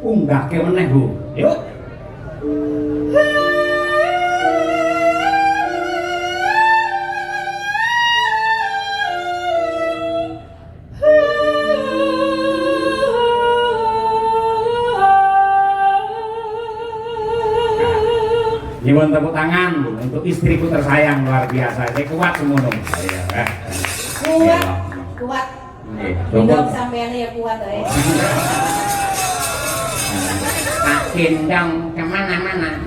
Unggahke meneh, Bu. Yuk. Nyuwun tepuk tangan untuk istriku tersayang luar biasa. Saya kuat semono. Kuat, kuat. Hidup sampean ya kuat ya. Tak gendong kemana-mana.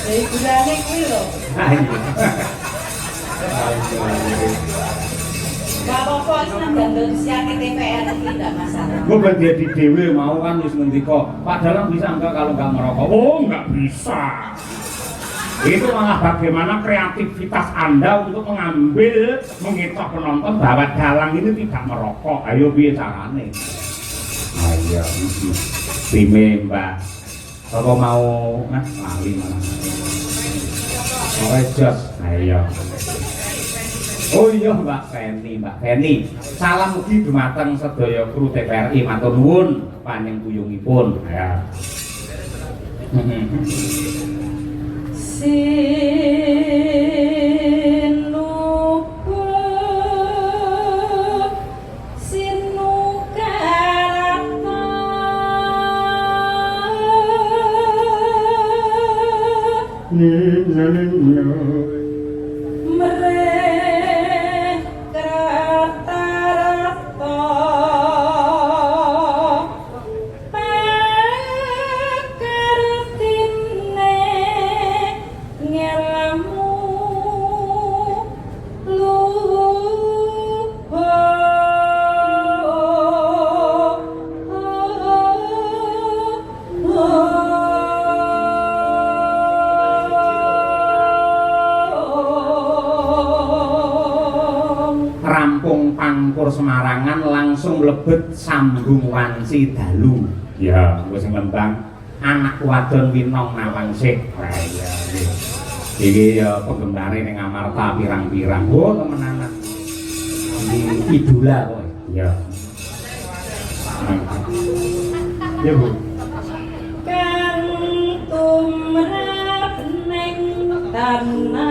Dari gulane kuwi lho. Bapak-bapak senang gandeng siake TPR ini enggak masalah. Gue ben dia di dewe mau kan wis ngendika, Pak Dalang bisa enggak kalau enggak merokok? Oh, enggak bisa. Itu malah bagaimana kreativitas Anda untuk mengambil, mengitok penonton bahwa Dalang ini tidak merokok. Ayo piye carane? Ayo, bime Mbak. Apa mau lali malah. Oh, jos. Ayo. Oh iya Mbak Feni. Salam mugi dumateng sedaya kru TVRI, matur nuwun panjenenganipun. Ya. Semarangan langsung mlebet sambung wanci dalu. Ya, wis ngembang anak wadon Winong Nawangsih. Wah iya. Iki ya penggembare ning Amarta pirang-pirang. Oh, temenan. Iki idola kok. Ya. Ya, Bu. Kang tumrap ning tanah